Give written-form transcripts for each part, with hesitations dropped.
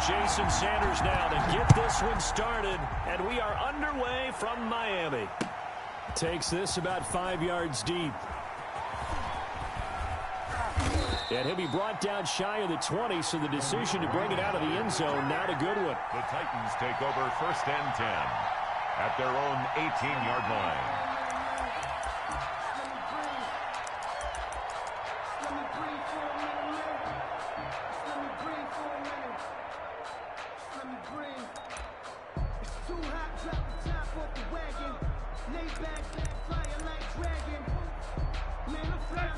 Jason Sanders now to get this one started, and we are underway from Miami. Takes this about 5 yards deep. And he'll be brought down shy of the 20, so the decision to bring it out of the end zone, not a good one. The Titans take over 1st and 10 at their own 18-yard line.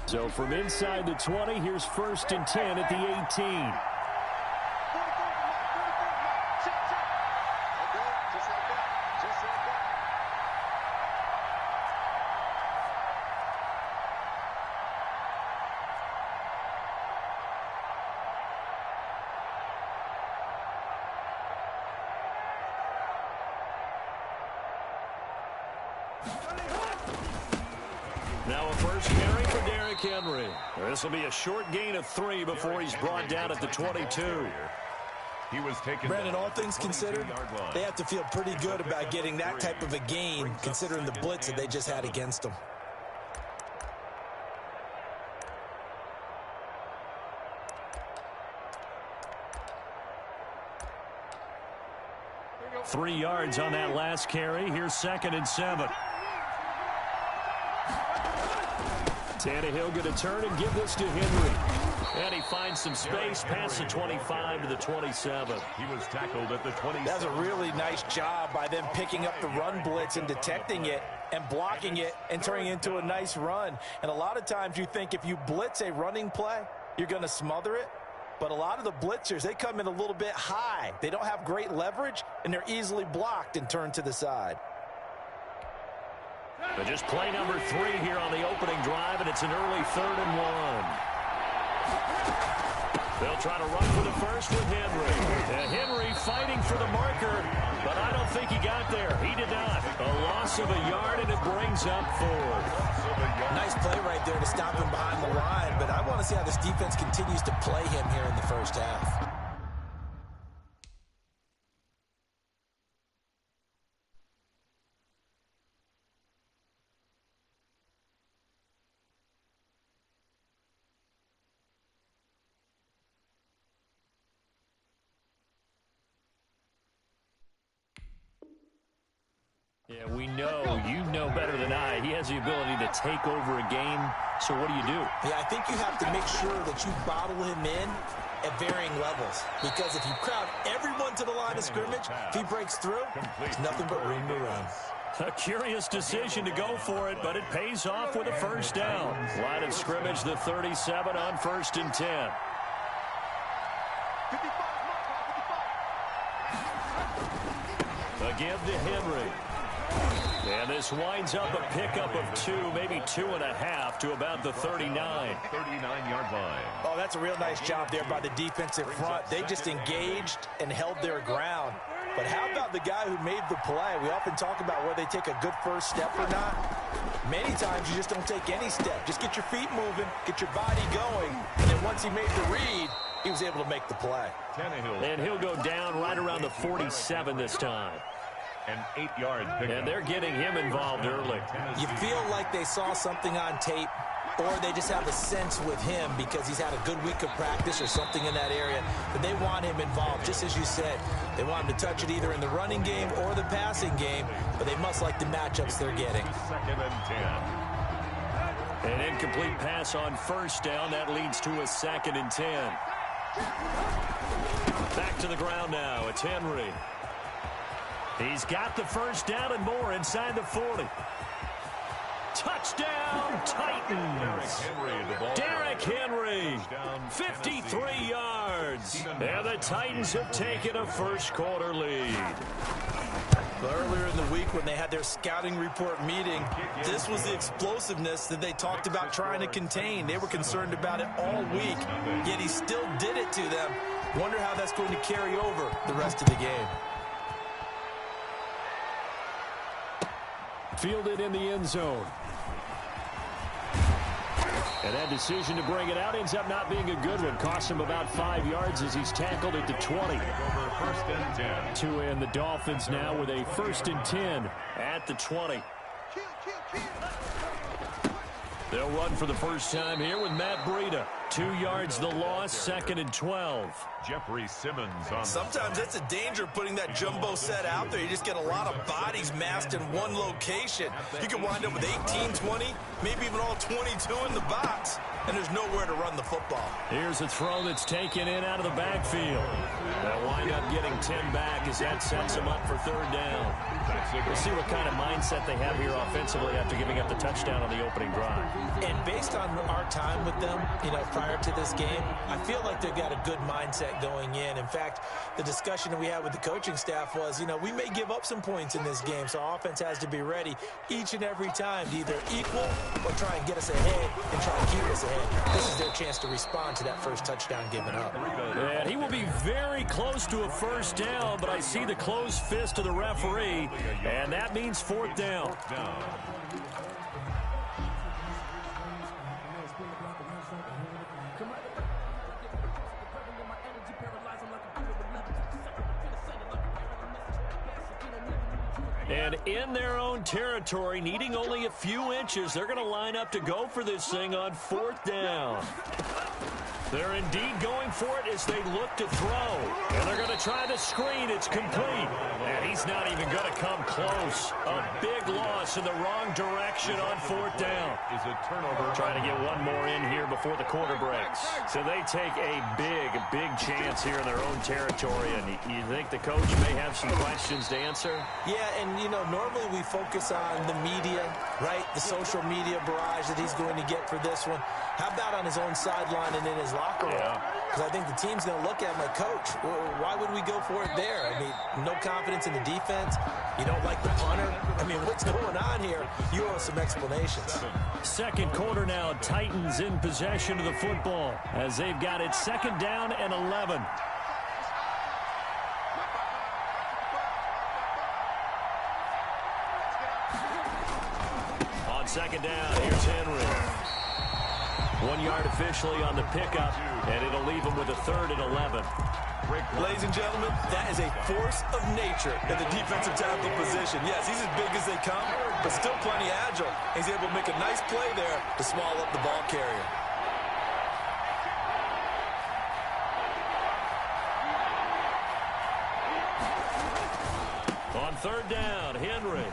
So from inside the 20, here's 1st and 10 at the 18. Now a first carry for Derrick Henry. This will be a short gain of 3 before he's brought down at the 22. He was taken. Brandon, all things considered, they have to feel pretty good about getting that type of a gain, considering the blitz that they just had against them. Three yards on that last carry. Here's 2nd and 7. Tannehill going to turn and give this to Henry. And he finds some space past the 25 to the 27. He was tackled at the 27. That's a really nice job by them picking up the run blitz and detecting it and blocking it and turning it into a nice run. And a lot of times you think if you blitz a running play, you're going to smother it. But a lot of the blitzers, they come in a little bit high. They don't have great leverage, and they're easily blocked and turned to the side. But just play number 3 here on the opening drive, and it's an early 3rd and 1. They'll try to run for the first with Henry. Henry fighting for the marker, but I don't think he got there. He did not. A loss of a yard, and it brings up 4. Nice play right there to stop him behind the line, but I want to see how this defense continues to play him here in the first half. Yeah, we know, you know better than I, he has the ability to take over a game. So what do you do? Yeah, I think you have to make sure that you bottle him in at varying levels. Because if you crowd everyone to the line of scrimmage, if he breaks through, there's nothing but room to run. A curious decision to go for it, but it pays off with a first down. Line of scrimmage, the 37 on 1st and 10. Again to Henry. And this winds up a pickup of 2, maybe 2.5 to about the 39. 39-yard line. Oh, that's a real nice job there by the defensive front. They just engaged and held their ground. But how about the guy who made the play? We often talk about whether they take a good first step or not. Many times you just don't take any step. Just get your feet moving, get your body going, and then once he made the read, he was able to make the play. And he'll go down right around the 47 this time. An 8-yard pickup. And they're getting him involved early. You feel like they saw something on tape, or they just have a sense with him because he's had a good week of practice or something in that area, but they want him involved, just as you said. They want him to touch it either in the running game or the passing game, but they must like the matchups they're getting. 2nd and 10. An incomplete pass on first down. That leads to a 2nd and 10. Back to the ground now. It's Henry. He's got the first down and more inside the 40. Touchdown, Titans. Derrick Henry, 53 yards. And the Titans have taken a first-quarter lead. Earlier in the week when they had their scouting report meeting, this was the explosiveness that they talked about trying to contain. They were concerned about it all week, yet he still did it to them. Wonder how that's going to carry over the rest of the game. Fielded in the end zone. And that decision to bring it out ends up not being a good one. Costs him about 5 yards as he's tackled at the 20. Over first and 10. To end the Dolphins now with a 1st and 10 at the 20. They'll run for the first time here with Matt Breida. 2 yards the loss, 2nd and 12. Jeffrey Simmons on. Sometimes that's a danger putting that jumbo set out there. You just get a lot of bodies massed in one location. You can wind up with 18, 20, maybe even all 22 in the box, and there's nowhere to run the football. Here's a throw that's taken in out of the backfield. They'll wind up getting 10 back as that sets them up for 3rd down. We'll see what kind of mindset they have here offensively after giving up the touchdown on the opening drive. And based on our time with them, prior to this game, I feel like they've got a good mindset going in. In fact, the discussion that we had with the coaching staff was, we may give up some points in this game, so our offense has to be ready each and every time to either equal or try and get us ahead and try and keep us ahead. This is their chance to respond to that first touchdown given up. And he will be very close to a 1st down, but I see the closed fist of the referee, and that means 4th down. And in their own territory, needing only a few inches, they're going to line up to go for this thing on 4th down. They're indeed going for it as they look to throw. And they're going to try the screen. It's complete. And he's not even going to come close. A big loss in the wrong direction on 4th down. Is a turnover. Trying to get one more in here before the quarter breaks. So they take a big chance here in their own territory. And you think the coach may have some questions to answer? Yeah, and, normally we focus on the media, right? The social media barrage that he's going to get for this one. How about on his own sideline and in his locker room? Because I think the team's going to look at him like, Coach, why would we go for it there? I mean, no confidence in the defense. You don't like the punter. I mean, what's going on here? You owe us some explanations. 2nd quarter now. Titans in possession of the football as they've got it 2nd down and 11. On 2nd down, here's Henry. 1 yard officially on the pickup, and it'll leave him with a 3rd and 11. Ladies and gentlemen, that is a force of nature at the defensive tackle position. Yes, he's as big as they come, but still plenty agile. He's able to make a nice play there to swallow up the ball carrier. On 3rd down, Henry.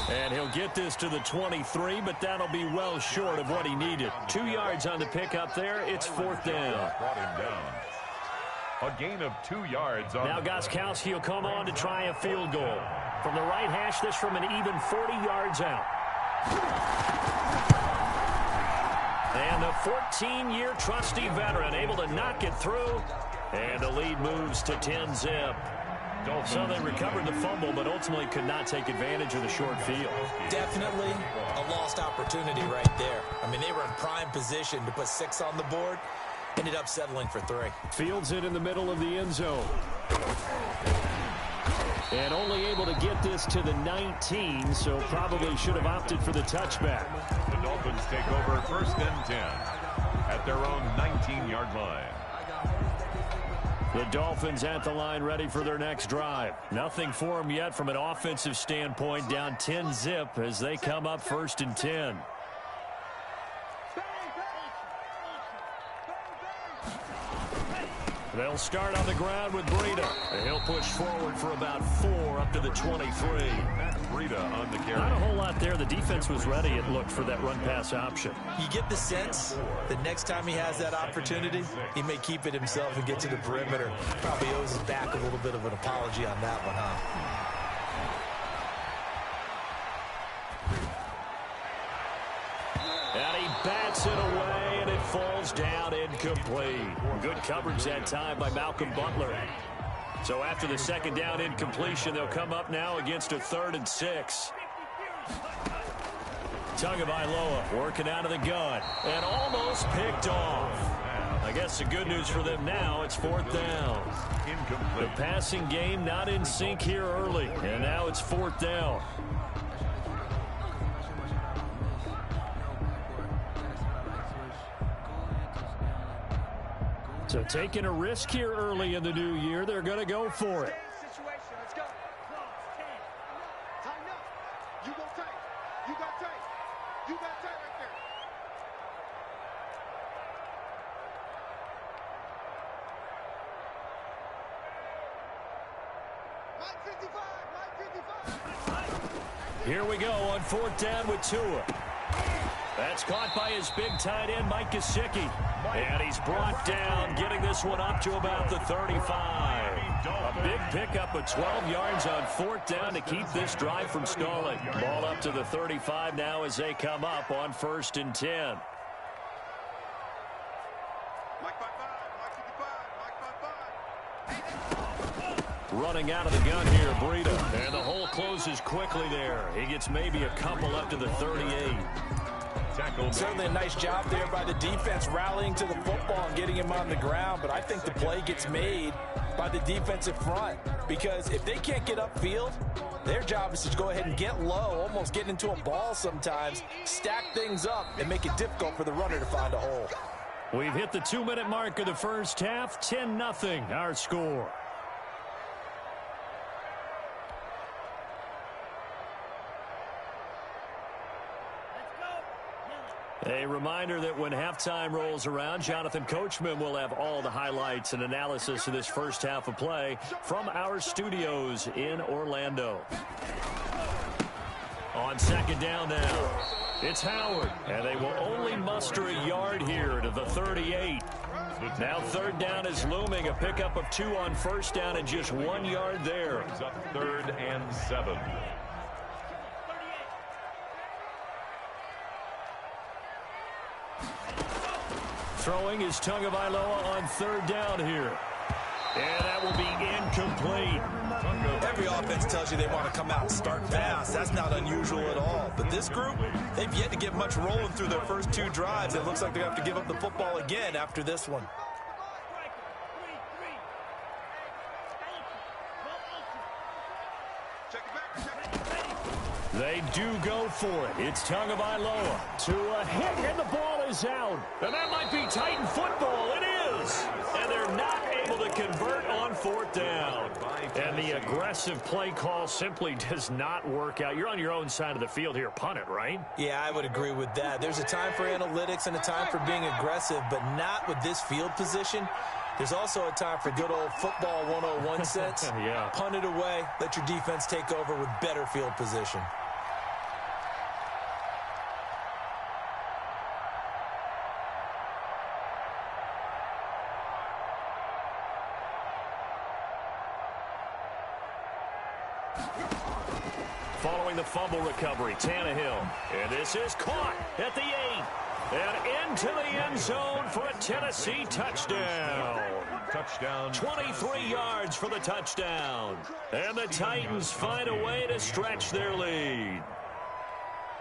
And he'll get this to the 23, but that'll be well short of what he needed. 2 yards on the pickup there. It's 4th down. Brought him down. A gain of 2 yards. Now Gostkowski will come on to try a field goal. From the right hash, this from an even 40 yards out. And the 14-year trusty veteran able to knock it through. And the lead moves to 10-zip. So they recovered the fumble, but ultimately could not take advantage of the short field. Definitely a lost opportunity right there. I mean, they were in prime position to put 6 on the board. Ended up settling for 3. Fields it in the middle of the end zone. And only able to get this to the 19, so probably should have opted for the touchback. The Dolphins take over 1st and 10 at their own 19-yard line. The Dolphins at the line ready for their next drive. Nothing for them yet from an offensive standpoint. Down 10-zip as they come up 1st and 10. They'll start on the ground with Breida. He'll push forward for about 4 up to the 23. Matt Breida on the carry. Not a whole lot there. The defense was ready, it looked, for that run-pass option. You get the sense that next time he has that opportunity, he may keep it himself and get to the perimeter. Probably owes his back a little bit of an apology on that one, huh? And he bats it away, and it falls down incomplete. Good coverage that time by Malcolm Butler. So after the 2nd down incompletion, they'll come up now against a 3rd and 6. Tagovailoa working out of the gun and almost picked off. I guess the good news for them now, it's 4th down. Incomplete. The passing game not in sync here early, and now it's 4th down. So taking a risk here early in the new year, they're going to go for it. Let's go. 10. Tighten up. You go tight. You got tight. You got tight right there. Mike 55. Here we go on 4th down with Tua. That's caught by his big tight end, Mike Gesicki. And he's brought down, getting this one up to about the 35. A big pickup of 12 yards on 4th down to keep this drive from stalling. Ball up to the 35 now as they come up on 1st and 10. Mike 55. Mike 55. Running out of the gun here, Breida. And the hole closes quickly there. He gets maybe a couple up to the 38. Certainly a nice job there by the defense rallying to the football and getting him on the ground, but I think the play gets made by the defensive front because if they can't get upfield, their job is to go ahead and get low, almost get into a ball sometimes, stack things up, and make it difficult for the runner to find a hole. We've hit the 2-minute mark of the first half, 10-0 our score. A reminder that when halftime rolls around, Jonathan Coachman will have all the highlights and analysis of this first half of play from our studios in Orlando. On 2nd down now, it's Howard, and they will only muster a yard here to the 38. Now 3rd down is looming, a pickup of 2 on 1st down and just 1 yard there. Brings up 3rd and 7. Throwing is Tagovailoa on 3rd down here. And that will be incomplete. Every offense tells you they want to come out and start fast. That's not unusual at all. But this group, they've yet to get much rolling through their first 2 drives. It looks like they have to give up the football again after this one. They do go for it. It's Tagovailoa to a hit, and the ball is out. And that might be Titan football. It is. And they're not able to convert on 4th down. And the aggressive play call simply does not work out. You're on your own side of the field here. Punt it, right? Yeah, I would agree with that. There's a time for analytics and a time for being aggressive, but not with this field position. There's also a time for good old football 101 sense. Yeah. Punt it away. Let your defense take over with better field position. Following the fumble recovery, Tannehill. And this is caught at the 8. And into the end zone for a Tennessee touchdown. Touchdown. 23 yards for the touchdown. And the Titans find a way to stretch their lead.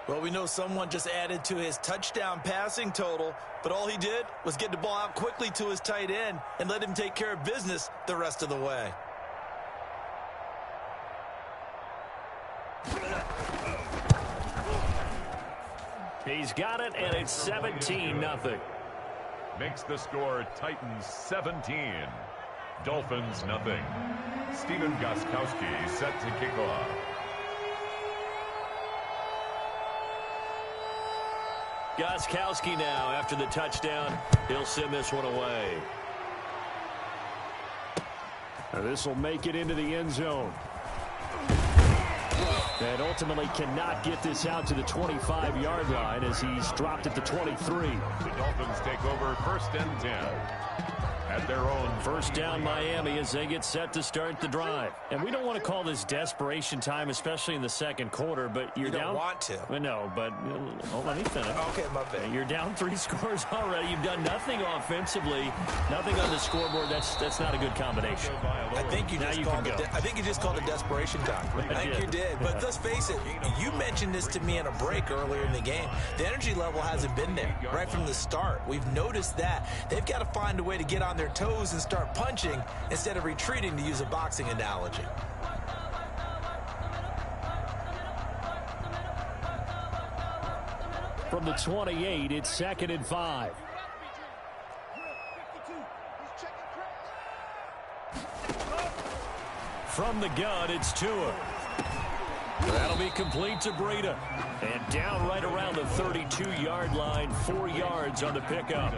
Well, we know someone just added to his touchdown passing total, but all he did was get the ball out quickly to his tight end and let him take care of business the rest of the way. He's got it, and it's 17-0. Makes the score Titans 17. Dolphins nothing. Stephen Gostkowski set to kick off. Gostkowski now after the touchdown. He'll send this one away. This will make it into the end zone. And ultimately cannot get this out to the 25-yard line as he's dropped at the 23. The Dolphins take over 1st and 10. At their own 1st down Miami as they get set to start the drive. And we don't want to call this desperation time, especially in the 2nd quarter, but you're you down. Don't want to. No, but let me finish. Okay, my bad. You're down 3 scores already. You've done nothing offensively, nothing on the scoreboard. That's not a good combination. I think you just called it desperation time. I think you did. But let's face it, you mentioned this to me in a break earlier in the game. The energy level hasn't been there right from the start. We've noticed that. They've got to find a way to get on their toes and start punching instead of retreating, to use a boxing analogy. From the 28, it's 2nd and 5. He's checking From the gun, it's Tua. That'll be complete to Breida. And down right around the 32-yard line, 4 yards on the pickup.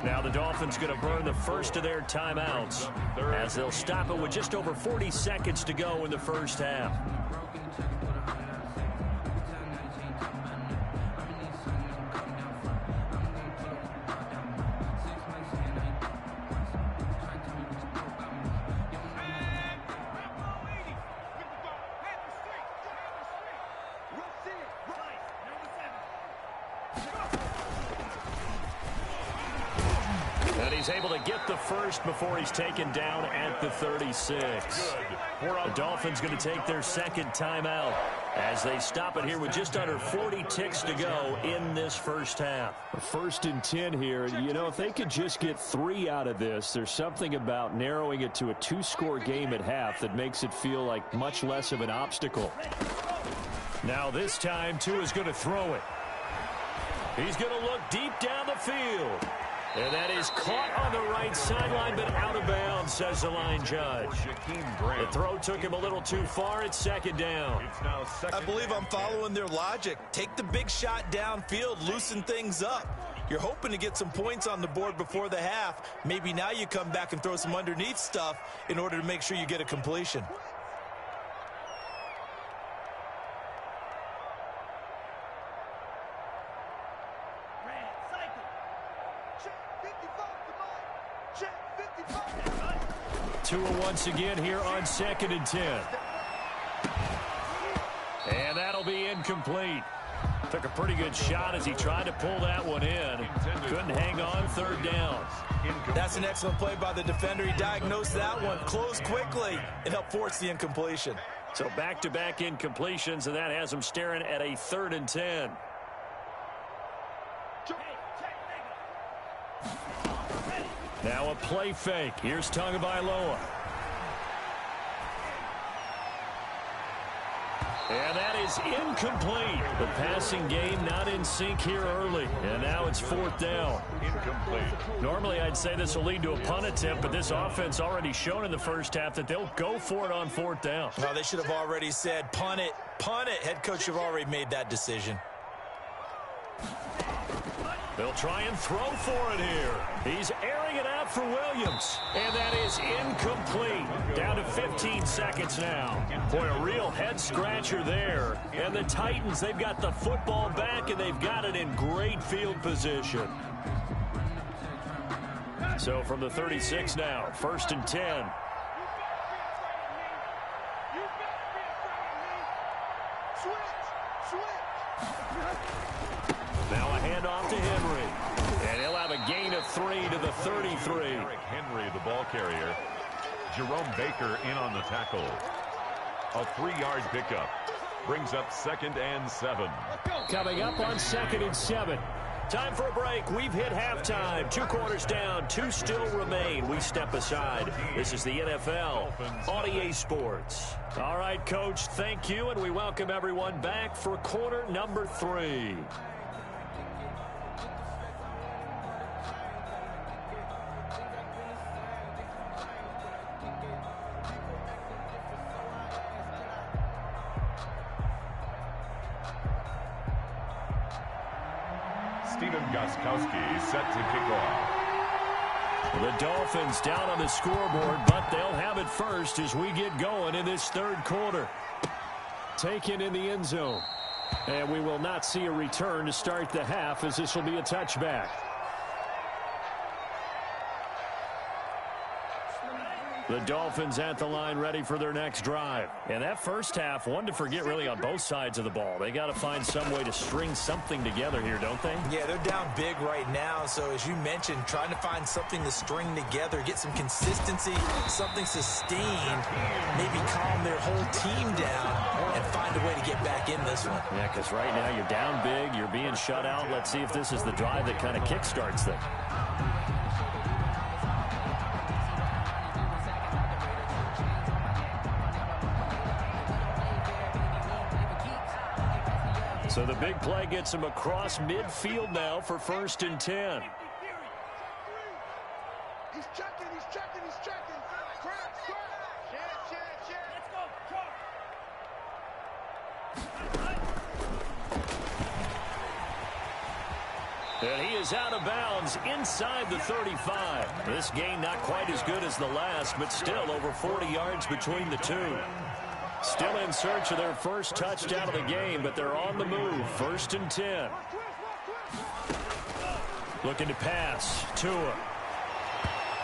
Now the Dolphins going to burn the first of their timeouts as they'll stop it with just over 40 seconds to go in the first half. And he's able to get the first before he's taken down at the 36. The Dolphins going to take their second timeout as they stop it here with just under 40 ticks to go in this first half. 1st and 10 here. You know, if they could just get 3 out of this, there's something about narrowing it to a 2-score game at half that makes it feel like much less of an obstacle. Now this time, Tua is going to throw it. He's going to look deep down the field. And that is caught on the right sideline, but out of bounds, says the line judge. The throw took him a little too far. It's second down. I believe I'm following their logic. Take the big shot downfield, loosen things up. You're hoping to get some points on the board before the half. Maybe now you come back and throw some underneath stuff in order to make sure you get a completion. Tua once again here on 2nd and 10. And that'll be incomplete. Took a pretty good shot as he tried to pull that one in. Couldn't hang on, 3rd down. That's an excellent play by the defender. He diagnosed that one, closed quickly, and helped force the incompletion. So back-to-back incompletions, and that has him staring at a 3rd and 10. Now a play fake. Here's Tagovailoa. And that is incomplete. The passing game not in sync here early. And now it's 4th down. Incomplete. Normally I'd say this will lead to a punt attempt, but this offense already shown in the first half that they'll go for it on 4th down. No, they should have already said punt it, punt it. Head coach have already made that decision. They'll try and throw for it here. He's airing it out for Williams. And that is incomplete. Down to 15 seconds now. Boy, a real head-scratcher there. And the Titans, they've got the football back, and they've got it in great field position. So from the 36 now, 1st and 10. Now a handoff to Henry. And he'll have a gain of 3 to the 33. Henry, the ball carrier. Jerome Baker in on the tackle. A 3-yard pickup. Brings up 2nd and 7. Coming up on 2nd and 7. Time for a break. We've hit halftime. 2 quarters down. 2 still remain. We step aside. This is the NFL on EA Sports. All right, Coach, thank you, and we welcome everyone back for quarter number 3. Goskowski set to kick off. The Dolphins down on the scoreboard, but they'll have it first as we get going in this 3rd quarter. Taken in the end zone. And we will not see a return to start the half, as this will be a touchback. The Dolphins at the line ready for their next drive. And that first half, one to forget really on both sides of the ball. They got to find some way to string something together here, don't they? Yeah, they're down big right now. So as you mentioned, trying to find something to string together, get some consistency, something sustained, maybe calm their whole team down and find a way to get back in this one. Yeah, because right now you're down big, you're being shut out. Let's see if this is the drive that kind of kickstarts them. So the big play gets him across midfield now for 1st and 10. He's checking. Crash. is out of bounds inside the 35. This game not quite as good as the last, but still over 40 yards between the two. Still in search of their first touchdown of the game, but they're on the move. 1st and 10. Looking to pass. Tua.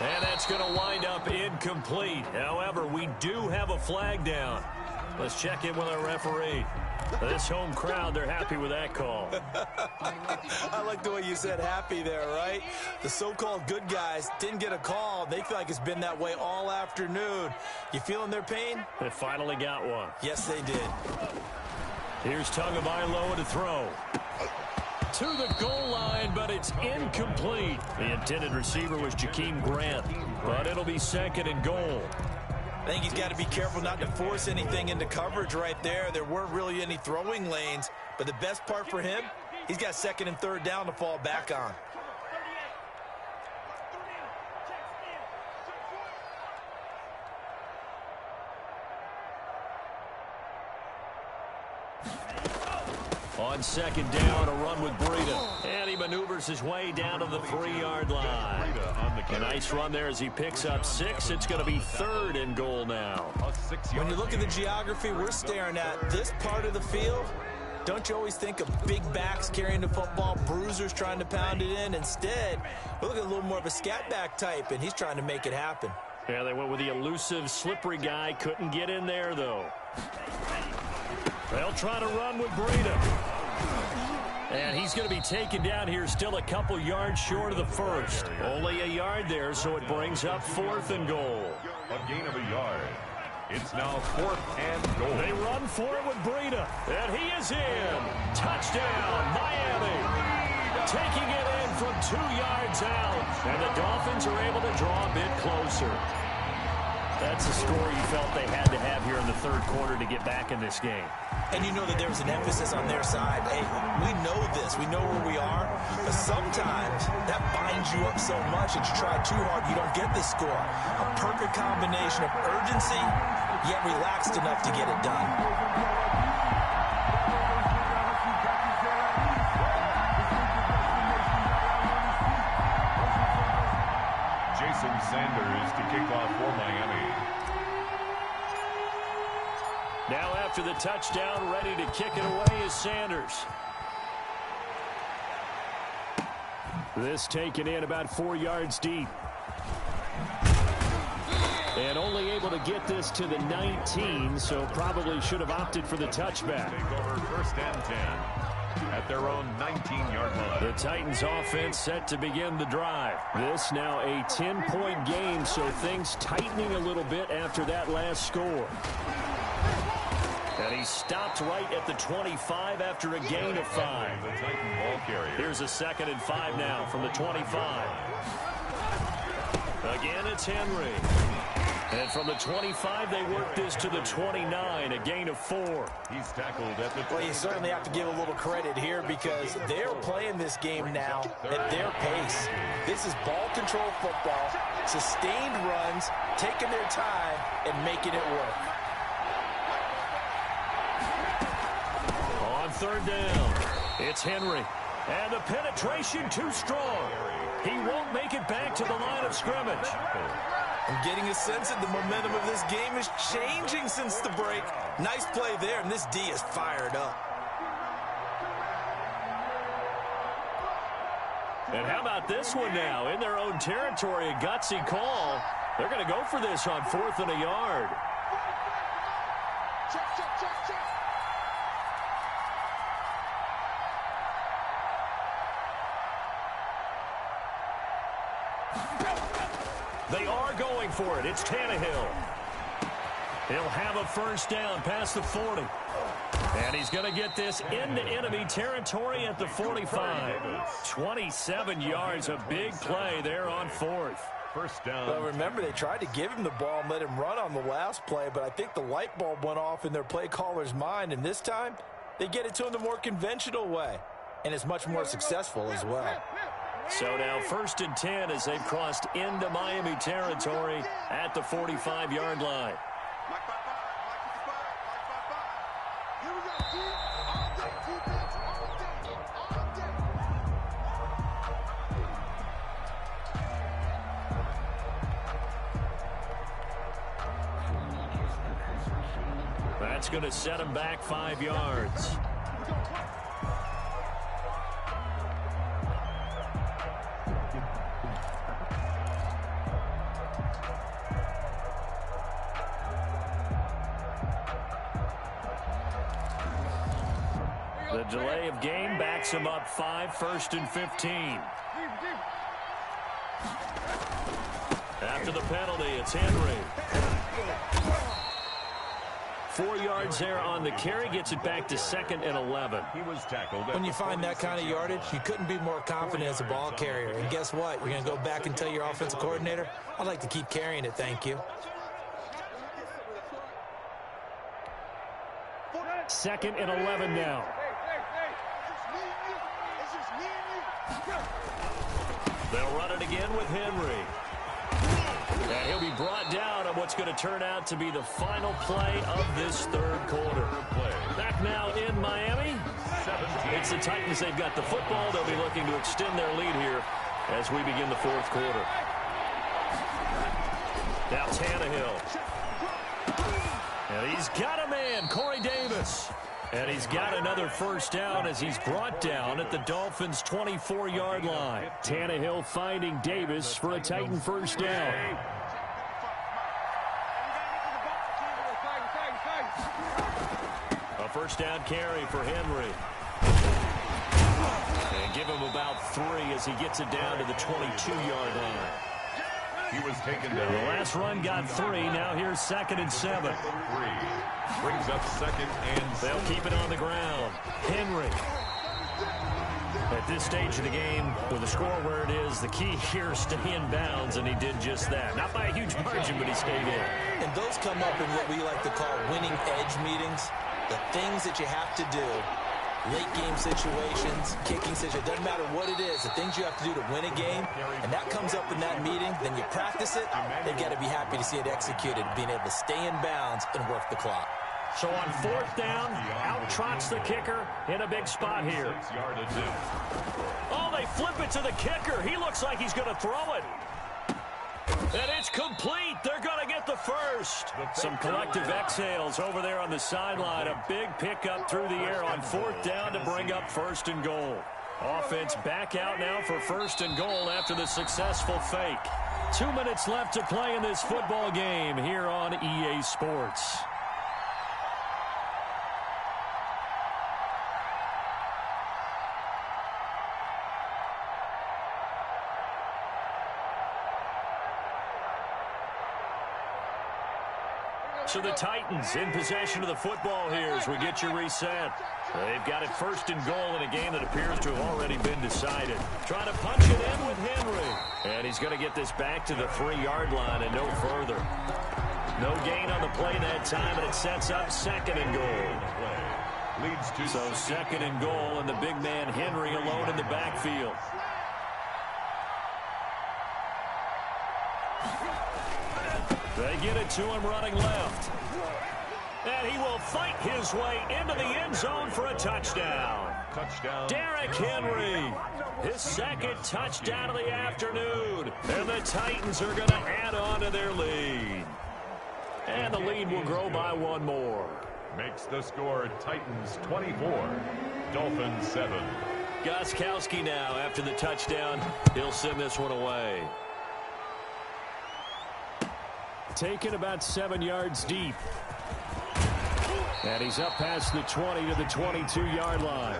And that's going to wind up incomplete. However, we do have a flag down. Let's check in with our referee. This home crowd, they're happy with that call. I like the way you said happy there, right? The so-called good guys didn't get a call. They feel like it's been that way all afternoon. You feeling their pain? They finally got one. Yes, they did. Here's Tagovailoa to throw. To the goal line, but it's incomplete. The intended receiver was Jakeem Grant, but it'll be 2nd and goal. I think he's got to be careful not to force anything into coverage right there. There weren't really any throwing lanes, but the best part for him, he's got 2nd and 3rd down to fall back on. On 2nd down, a run with Breida. And he maneuvers his way down to the 3-yard line. A nice run there as he picks up 6. It's going to be 3rd and goal now. When you look at the geography we're staring at, this part of the field, don't you always think of big backs carrying the football, bruisers trying to pound it in? Instead, we're looking at a little more of a scat back type, and he's trying to make it happen. Yeah, they went with the elusive, slippery guy. Couldn't get in there, though. They'll try to run with Breida. And he's going to be taken down here, still a couple yards short of the first. Only a yard there, so it brings up 4th and goal. A gain of a yard. It's now 4th and goal. They run for it with Breida. And he is in. Touchdown, Miami. Taking it in from 2 yards out. And the Dolphins are able to draw a bit closer. That's a score you felt they had to have here in the 3rd quarter to get back in this game. And you know that there was an emphasis on their side. Hey, we know this. We know where we are. But sometimes that binds you up so much that you try too hard, you don't get the score. A perfect combination of urgency, yet relaxed enough to get it done. Jason Sanders to kick off for Miami. Now after the touchdown, ready to kick it away is Sanders. This taken in about 4 yards deep. And only able to get this to the 19, so probably should have opted for the touchback. Take over 1st and 10 at their own 19-yard line. The Titans offense set to begin the drive. This now a 10-point game, so things tightening a little bit after that last score. And he stopped right at the 25 after a gain of 5. The Titan ball carrier. Here's a 2nd and 5 now from the 25. Again, it's Henry. And from the 25, they work this to the 29, a gain of 4. He's tackled at the 20. Well, you certainly have to give a little credit here because they're playing this game now at their pace. This is ball control football, sustained runs, taking their time, and making it work. On 3rd down, it's Henry. And the penetration too strong. He won't make it back to the line of scrimmage. I'm getting a sense that the momentum of this game is changing since the break. Nice play there, and this D is fired up. And how about this one now? In their own territory, a gutsy call. They're going to go for this on 4th and a yard. Check, check, check, check. They are going for it. It's Tannehill. He'll have a 1st down past the 40. And he's going to get this into enemy territory at the 45. 27 yards, a big play there on 4th. 1st down. Well, remember, they tried to give him the ball and let him run on the last play, but I think the light bulb went off in their play caller's mind, and this time they get it to him the more conventional way, and it's much more successful as well. So now 1st and 10 as they've crossed into Miami territory at the 45-yard line. Mike 5-5, Mike 55, Mike 5-5. Here we go, team. All day, defense, all day, all day. That's going to set him back 5 yards. The delay of game backs him up 5, 1st and 15. After the penalty, it's Henry. 4 yards there on the carry, gets it back to 2nd and 11. He was tackled. When you find that kind of yardage, you couldn't be more confident as a ball carrier. And guess what? You're going to go back and tell your offensive coordinator, I'd like to keep carrying it, thank you. 2nd and 11 now. They'll run it again with Henry. And he'll be brought down on what's going to turn out to be the final play of this 3rd quarter. Back now in Miami. It's the Titans. They've got the football. They'll be looking to extend their lead here as we begin the 4th quarter. Now Tannehill. And he's got a man, Corey Davis. And he's got another 1st down as he's brought down at the Dolphins' 24-yard line. Tannehill finding Davis for a Titan 1st down. A 1st down carry for Henry. And give him about 3 as he gets it down to the 22-yard line. He was taken down. The last run got 3. Now here's 2nd and 7. 3. Brings up 2nd and 7. They'll keep it on the ground. Henry. At this stage of the game, with the score where it is, the key here is stay in bounds, and he did just that. Not by a huge margin, but he stayed in. And those come up in what we like to call winning edge meetings. The things that you have to do. Late game situations, kicking situations, doesn't matter what it is, the things you have to do to win a game, and that comes up in that meeting, then you practice it, they've got to be happy to see it executed, being able to stay in bounds and work the clock. So on 4th down, out trots the kicker in a big spot here. Oh, they flip it to the kicker. He looks like he's going to throw it. And it's complete. They're going to get the 1st. Some collective exhales over there on the sideline. A big pickup through the air on 4th down to bring up 1st and goal. Offense back out now for 1st and goal after the successful fake. 2 minutes left to play in this football game here on EA Sports. So the Titans in possession of the football here as we get you reset. They've got it 1st and goal in a game that appears to have already been decided. Trying to punch it in with Henry. And he's going to get this back to the 3-yard line and no further. No gain on the play that time, and it sets up 2nd and goal. Leads to so 2nd and goal, and the big man Henry alone in the backfield. They get it to him running left. And he will fight his way into the end zone for a touchdown. Derrick Henry, his 2nd touchdown of the afternoon. And the Titans are going to add on to their lead. And the lead will grow by 1 more. Makes the score Titans 24, Dolphins 7. Gostkowski now after the touchdown. He'll send this one away. Taken about 7 yards deep. And he's up past the 20 to the 22-yard line.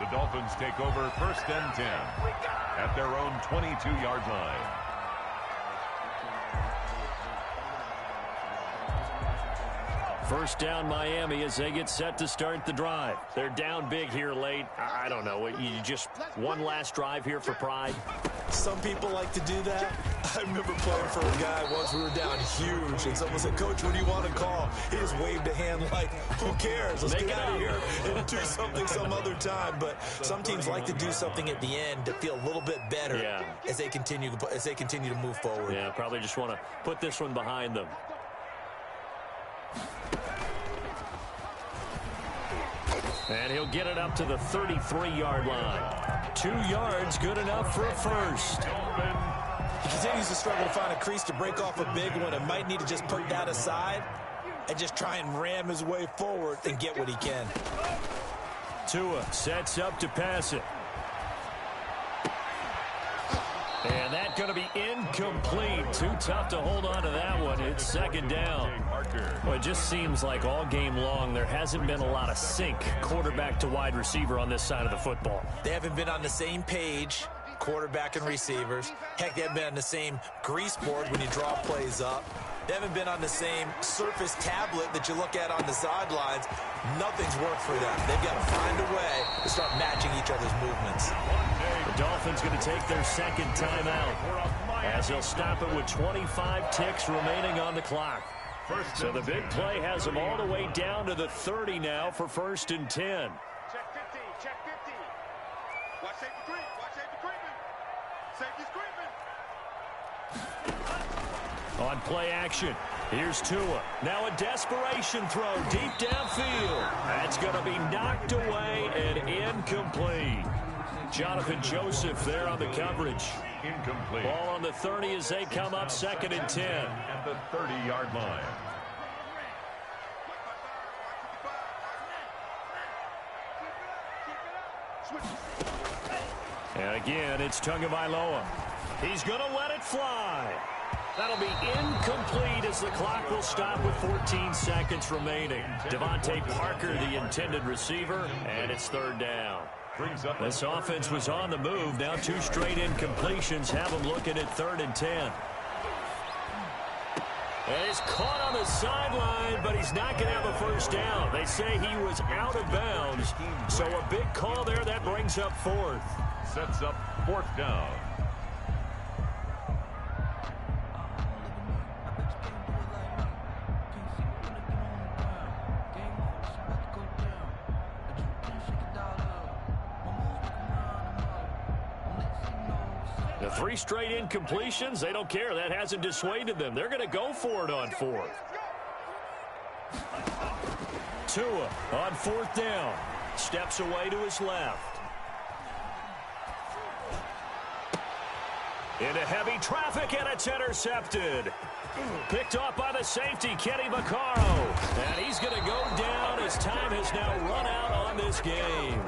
The Dolphins take over 1st and 10 at their own 22-yard line. First down Miami as they get set to start the drive. They're down big here late. I don't know. You just one last drive here for pride? Some people like to do that. I remember playing for a guy once. We were down huge, and someone said, "Coach, what do you want to call?" He just waved a hand like, "Who cares? Let's get out of here and do something some other time." But some teams like to do something at the end to feel a little bit better as they continue to move forward. Yeah, probably just want to put this one behind them. And he'll get it up to the 33-yard line. 2 yards, good enough for a first. He continues to struggle to find a crease to break off a big one and might need to just put that aside and just try and ram his way forward and get what he can. Tua sets up to pass it. And that's going to be incomplete. Too tough to hold on to that one. It's second down. Well, it just seems like all game long there hasn't been a lot of sync quarterback to wide receiver on this side of the football. They haven't been on the same page, quarterback and receivers. Heck, they haven't been on the same grease board when you draw plays up. They haven't been on the same surface tablet that you look at on the sidelines. Nothing's worked for them. They've got to find a way to start matching each other's movements. The Dolphins going to take their second timeout as they'll stop it with 25 ticks remaining on the clock. So the big play has them all the way down to the 30 now for 1st and 10. Check 50, check 50. Watch safety creep, watch safety creeping. Safety's creeping. On play action, here's Tua. Now a desperation throw deep downfield. That's going to be knocked away and incomplete. Jonathan Joseph there on the coverage. Incomplete. Ball on the 30 as they come up 2nd and 10. At the 30-yard line. And again, it's Tagovailoa. He's going to let it fly. That'll be incomplete as the clock will stop with 14 seconds remaining. Devontae Parker, the intended receiver, and it's 3rd down. This offense was on the move. Now 2 straight incompletions have them looking at 3rd and 10. And he's caught on the sideline, but he's not going to have a first down. They say he was out of bounds. So a big call there. That brings up 4th. Sets up 4th down. The 3 straight incompletions, they don't care. That hasn't dissuaded them. They're going to go for it on 4th. Tua on 4th down. Steps away to his left. Into heavy traffic, and it's intercepted. Picked off by the safety, Kenny Vaccaro. And he's going to go down as time has now run out on this game.